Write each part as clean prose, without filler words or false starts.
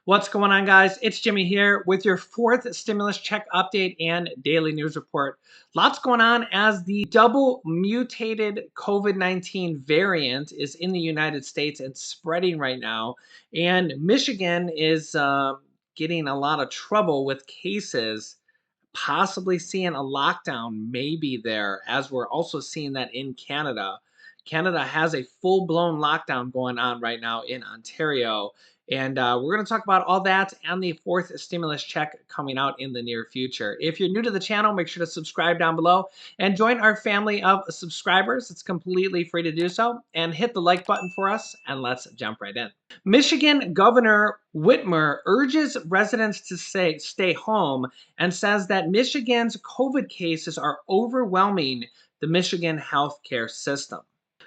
What's going on, guys? It's Jimmy here with your fourth stimulus check update and daily news report. Lots going on as the double mutated COVID-19 variant is in the United States and spreading right now. And Michigan is getting a lot of trouble with cases, possibly seeing a lockdown maybe there, as we're also seeing that in Canada. Canada has a full blown lockdown going on right now in Ontario. And we're going to talk about all that and the fourth stimulus check coming out in the near future. If you're new to the channel, make sure to subscribe down below and join our family of subscribers. It's completely free to do so. And hit the like button for us, and let's jump right in. Michigan Governor Whitmer urges residents to stay home and says that Michigan's COVID cases are overwhelming the Michigan healthcare system.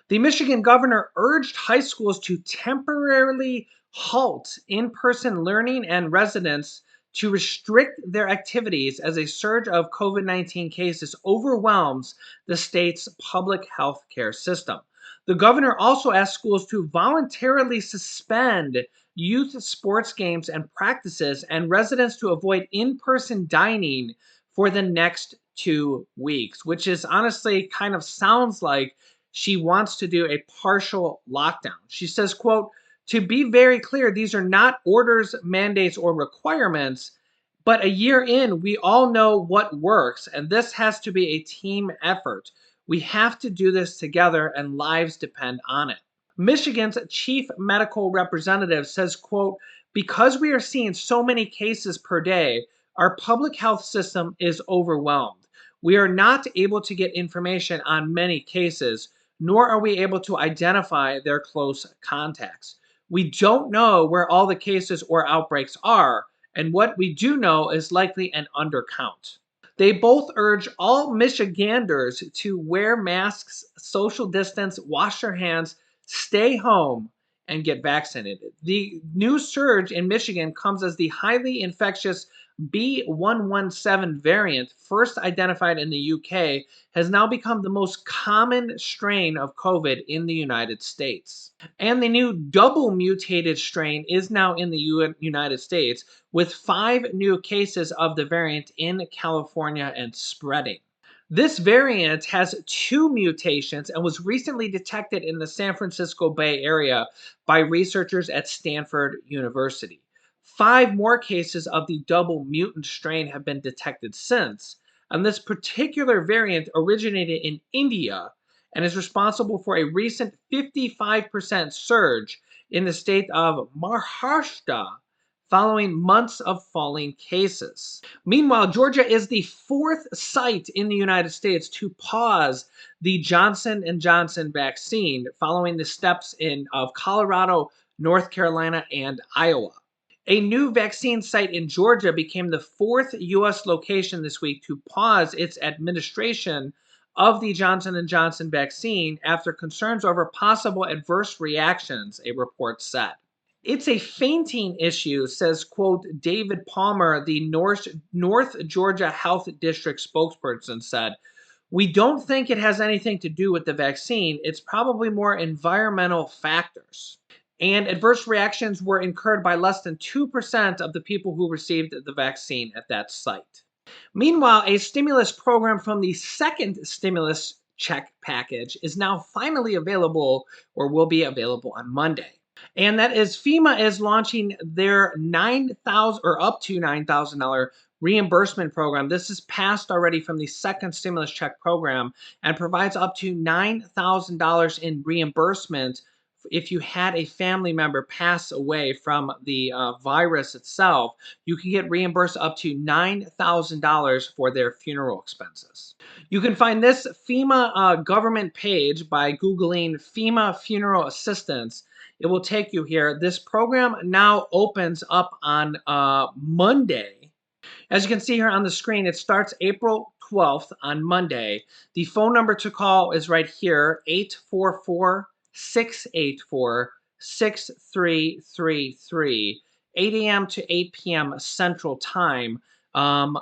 The Michigan governor urged high schools to temporarily halt in-person learning and residents to restrict their activities as a surge of COVID-19 cases overwhelms the state's public health care system. The governor also asked schools to voluntarily suspend youth sports games and practices and residents to avoid in-person dining for the next 2 weeks, which is honestly kind of sounds like she wants to do a partial lockdown. She says, quote, "To be very clear, these are not orders, mandates, or requirements, but a year in, we all know what works, and this has to be a team effort. We have to do this together, and lives depend on it." Michigan's chief medical representative says, quote, "Because we are seeing so many cases per day, our public health system is overwhelmed. We are not able to get information on many cases, nor are we able to identify their close contacts. We don't know where all the cases or outbreaks are, and what we do know is likely an undercount." They both urge all Michiganders to wear masks, social distance, wash their hands, stay home, and get vaccinated. The new surge in Michigan comes as the highly infectious B.1.1.7 variant, first identified in the UK, has now become the most common strain of COVID in the United States. And the new double mutated strain is now in the United States, with 5 new cases of the variant in California and spreading. This variant has 2 mutations and was recently detected in the San Francisco Bay Area by researchers at Stanford University. 5 more cases of the double mutant strain have been detected since, and this particular variant originated in India and is responsible for a recent 55% surge in the state of Maharashtra following months of falling cases. Meanwhile, Georgia is the 4th site in the United States to pause the Johnson & Johnson vaccine following the steps of Colorado, North Carolina, and Iowa. A new vaccine site in Georgia became the 4th U.S. location this week to pause its administration of the Johnson & Johnson vaccine after concerns over possible adverse reactions, a report said. "It's a fainting issue," says, quote, David Palmer, the North Georgia Health District spokesperson said. "We don't think it has anything to do with the vaccine. It's probably more environmental factors." And adverse reactions were incurred by less than 2% of the people who received the vaccine at that site. Meanwhile, a stimulus program from the second stimulus check package is now finally available, or will be available on Monday. And that is FEMA is launching their $9,000 or up to $9,000 reimbursement program. This is passed already from the second stimulus check program and provides up to $9,000 in reimbursement if you had a family member pass away from the virus itself. You can get reimbursed up to $9,000 for their funeral expenses. You can find this FEMA government page by Googling FEMA funeral assistance. It will take you here. This program now opens up on Monday. As you can see here on the screen, it starts April 12th on Monday. The phone number to call is right here, 844-684-6333, 8 a.m. to 8 p.m. Central Time.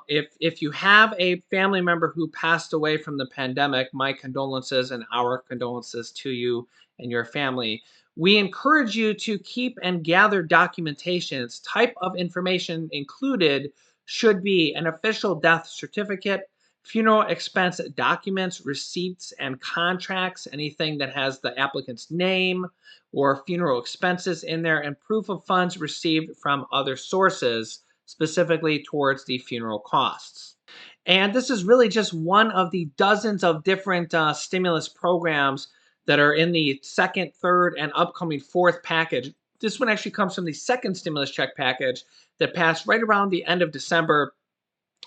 If you have a family member who passed away from the pandemic, my condolences and our condolences to you and your family. We encourage you to keep and gather documentations. Type of information included should be an official death certificate, funeral expense documents, receipts, and contracts, anything that has the applicant's name or funeral expenses in there, and proof of funds received from other sources, specifically towards the funeral costs. And this is really just one of the dozens of different stimulus programs that are in the second, third, and upcoming fourth package. This one actually comes from the second stimulus check package that passed right around the end of December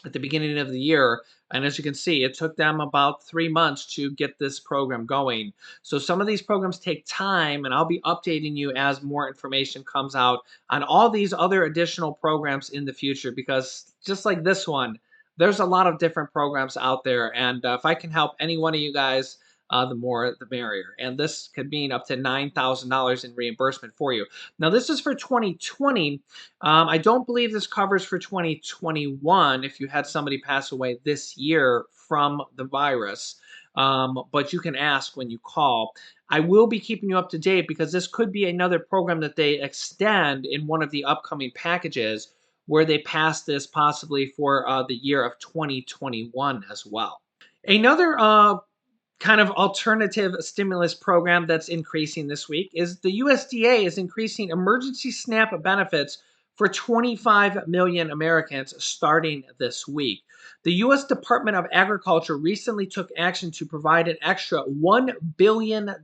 at the beginning of the year. And as you can see, it took them about 3 months to get this program going. So some of these programs take time, and I'll be updating you as more information comes out on all these other additional programs in the future, because just like this one, there's a lot of different programs out there. And if I can help any one of you guys, the more the merrier. And this could mean up to $9,000 in reimbursement for you. Now, this is for 2020. I don't believe this covers for 2021 if you had somebody pass away this year from the virus, but you can ask when you call. I will be keeping you up to date because this could be another program that they extend in one of the upcoming packages where they pass this possibly for the year of 2021 as well. Another kind of alternative stimulus program that's increasing this week is the USDA is increasing emergency SNAP benefits for 25 million Americans starting this week. The U.S. Department of Agriculture recently took action to provide an extra $1 billion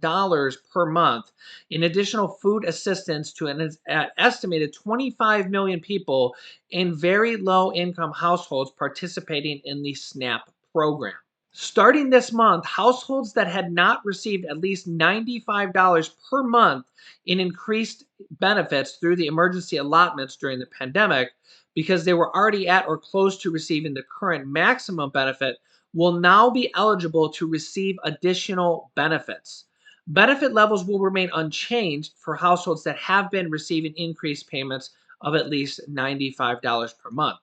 per month in additional food assistance to an estimated 25 million people in very low income households participating in the SNAP program. Starting this month, households that had not received at least $95 per month in increased benefits through the emergency allotments during the pandemic, because they were already at or close to receiving the current maximum benefit, will now be eligible to receive additional benefits. Benefit levels will remain unchanged for households that have been receiving increased payments of at least $95 per month.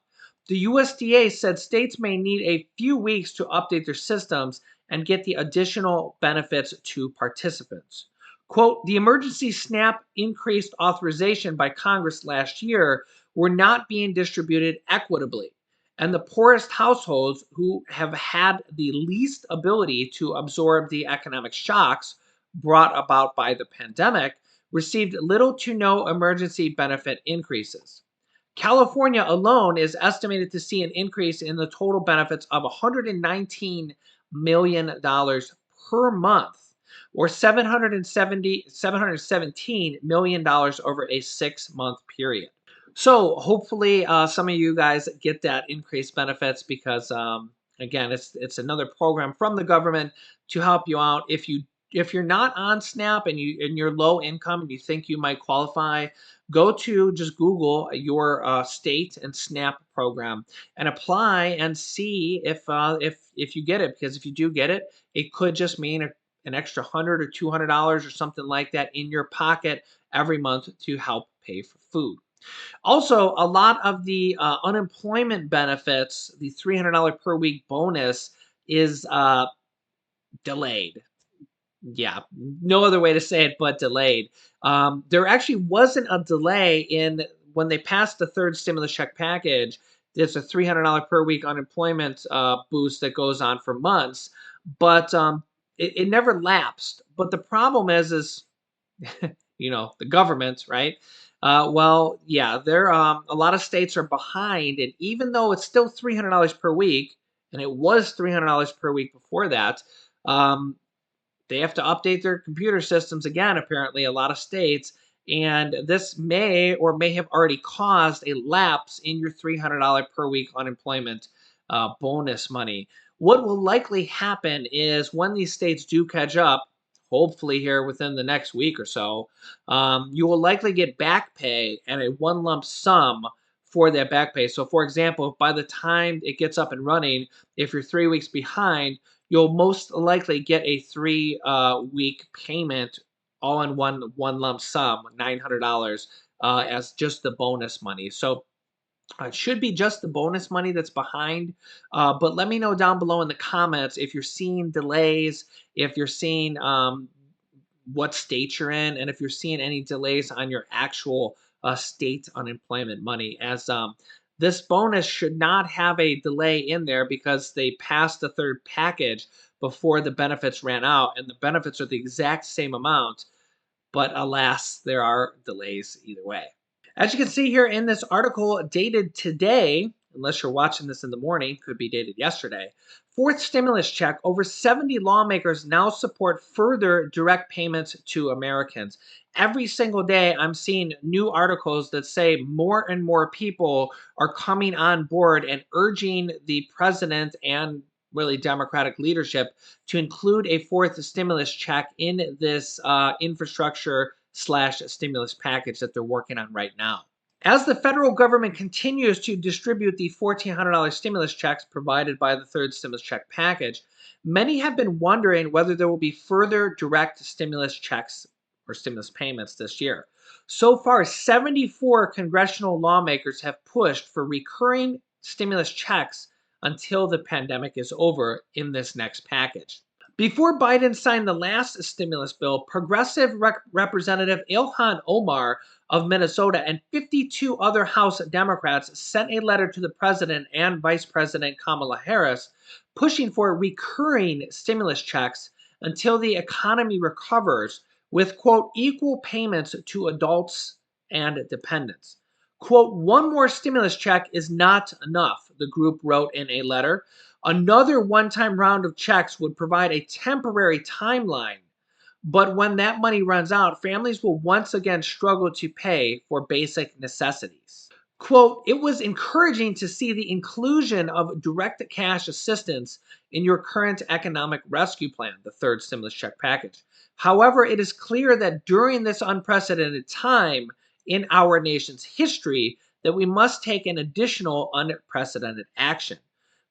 The USDA said states may need a few weeks to update their systems and get the additional benefits to participants. Quote, the emergency SNAP increased authorization by Congress last year were not being distributed equitably, and the poorest households, who have had the least ability to absorb the economic shocks brought about by the pandemic, received little to no emergency benefit increases. California alone is estimated to see an increase in the total benefits of $119 million per month, or $717 million over a 6-month period. So hopefully some of you guys get that increased benefits because again, it's another program from the government to help you out. If you're not on SNAP and you're low income and you think you might qualify, go to just Google your state and SNAP program and apply and see if you get it. Because if you do get it, it could just mean an extra $100 or $200 or something like that in your pocket every month to help pay for food. Also, a lot of the unemployment benefits, the $300 per week bonus, is delayed. Yeah, no other way to say it but delayed. There actually wasn't a delay in when they passed the third stimulus check package. There's a $300 per week unemployment boost that goes on for months, but it never lapsed. But the problem is the government, right? Well, yeah, there a lot of states are behind, and even though it's still $300 per week, and it was $300 per week before that, um, they have to update their computer systems again, apparently, a lot of states. And this may or may have already caused a lapse in your $300 per week unemployment bonus money. What will likely happen is when these states do catch up, hopefully here within the next week or so, you will likely get back pay and a one lump sum for that back pay. So, for example, by the time it gets up and running, if you're 3 weeks behind, you'll most likely get a 3 week payment all in one lump sum, $900 as just the bonus money. So it should be just the bonus money that's behind. But let me know down below in the comments if you're seeing delays, if you're seeing what state you're in and if you're seeing any delays on your actual state unemployment money, as this bonus should not have a delay in there because they passed the third package before the benefits ran out, and the benefits are the exact same amount, but alas, there are delays either way. As you can see here in this article dated today, unless you're watching this in the morning, could be dated yesterday, fourth stimulus check, over 70 lawmakers now support further direct payments to Americans. Every single day, I'm seeing new articles that say more and more people are coming on board and urging the president and really Democratic leadership to include a fourth stimulus check in this infrastructure slash stimulus package that they're working on right now. As the federal government continues to distribute the $1,400 stimulus checks provided by the third stimulus check package, many have been wondering whether there will be further direct stimulus checks or stimulus payments this year. So far, 74 congressional lawmakers have pushed for recurring stimulus checks until the pandemic is over in this next package. Before Biden signed the last stimulus bill, Progressive Representative Ilhan Omar of Minnesota and 52 other House Democrats sent a letter to the president and Vice President Kamala Harris pushing for recurring stimulus checks until the economy recovers with, quote, equal payments to adults and dependents. Quote, one more stimulus check is not enough, the group wrote in a letter. Another one-time round of checks would provide a temporary timeline, but when that money runs out, families will once again struggle to pay for basic necessities. Quote, it was encouraging to see the inclusion of direct cash assistance in your current economic rescue plan, the third stimulus check package. However, it is clear that during this unprecedented time in our nation's history, that we must take an additional unprecedented action.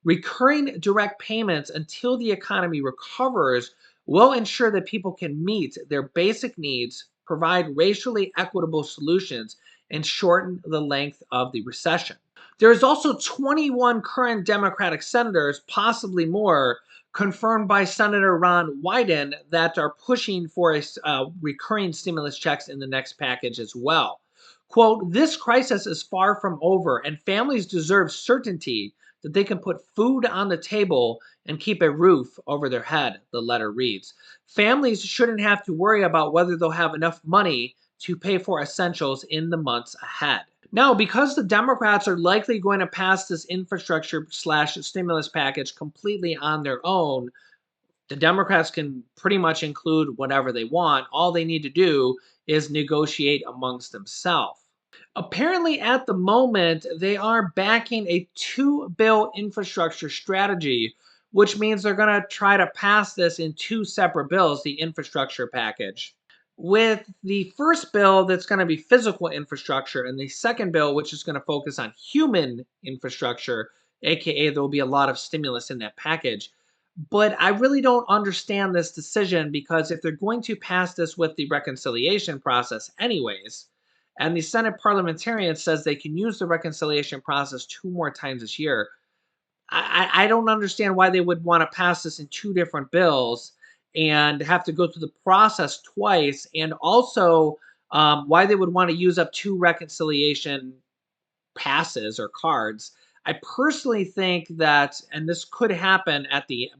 Recurring direct payments until the economy recovers will ensure that people can meet their basic needs, provide racially equitable solutions, and shorten the length of the recession. There is also 21 current Democratic senators, possibly more, confirmed by Senator Ron Wyden, that are pushing for recurring stimulus checks in the next package as well. Quote, this crisis is far from over, and families deserve certainty that they can put food on the table and keep a roof over their head, the letter reads. Families shouldn't have to worry about whether they'll have enough money to pay for essentials in the months ahead. Now, because the Democrats are likely going to pass this infrastructure slash stimulus package completely on their own, the Democrats can pretty much include whatever they want. All they need to do is negotiate amongst themselves. Apparently, at the moment, they are backing a two-bill infrastructure strategy, which means they're going to try to pass this in two separate bills, the infrastructure package. With the first bill that's going to be physical infrastructure, and the second bill, which is going to focus on human infrastructure, aka there will be a lot of stimulus in that package. But I really don't understand this decision because if they're going to pass this with the reconciliation process, anyways, and the Senate parliamentarian says they can use the reconciliation process two more times this year, I don't understand why they would want to pass this in two different bills and have to go through the process twice, and also why they would want to use up two reconciliation passes or cards. I personally think that, and this could happen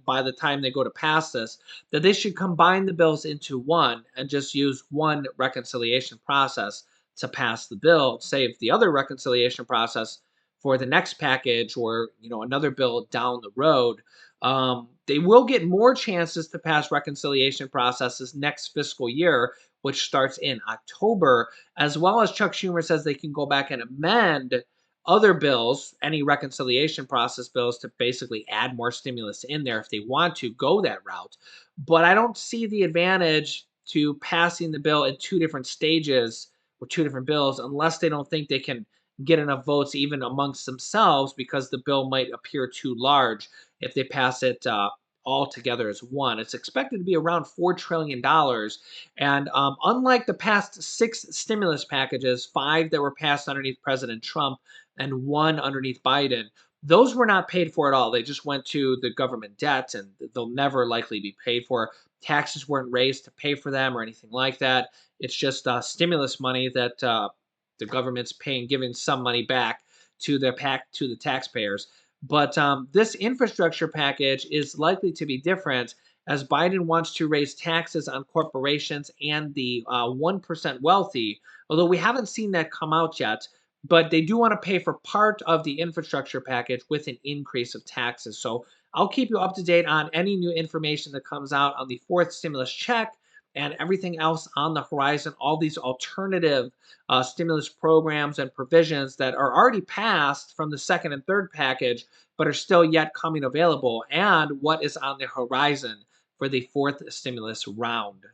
by the time they go to pass this, that they should combine the bills into one and just use one reconciliation process to pass the bill, save the other reconciliation process for the next package or another bill down the road. They will get more chances to pass reconciliation processes next fiscal year, which starts in October, as well as Chuck Schumer says they can go back and amend other bills, any reconciliation process bills, to basically add more stimulus in there if they want to go that route. But I don't see the advantage to passing the bill in two different stages or two different bills unless they don't think they can get enough votes even amongst themselves, because the bill might appear too large if they pass it all together as one. It's expected to be around $4 trillion. And unlike the past six stimulus packages, five that were passed underneath President Trump and one underneath Biden, Those were not paid for at all. They just went to the government debt and they'll never likely be paid for. Taxes weren't raised to pay for them or anything like that. It's just stimulus money that the government's paying, giving some money back to the taxpayers. But this infrastructure package is likely to be different as Biden wants to raise taxes on corporations and the 1% wealthy, although we haven't seen that come out yet. But they do want to pay for part of the infrastructure package with an increase of taxes. So I'll keep you up to date on any new information that comes out on the fourth stimulus check and everything else on the horizon, all these alternative stimulus programs and provisions that are already passed from the second and third package, but are still yet coming available, and what is on the horizon for the fourth stimulus round.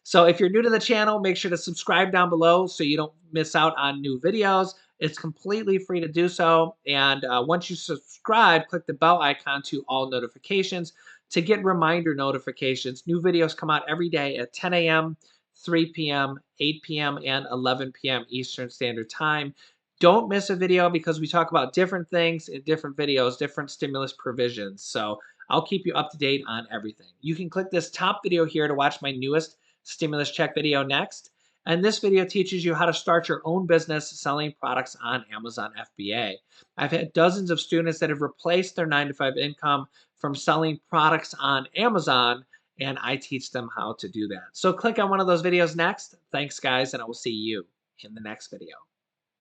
So if you're new to the channel, make sure to subscribe down below so you don't miss out on new videos. It's completely free to do so. And once you subscribe, click the bell icon to all notifications to get reminder notifications. New videos come out every day at 10 a.m., 3 p.m., 8 p.m., and 11 p.m. Eastern Standard Time. Don't miss a video because we talk about different things in different videos, different stimulus provisions. So I'll keep you up to date on everything. You can click this top video here to watch my newest stimulus check video next. And this video teaches you how to start your own business selling products on Amazon FBA. I've had dozens of students that have replaced their 9-to-5 income from selling products on Amazon, and I teach them how to do that. So click on one of those videos next. Thanks, guys, and I will see you in the next video.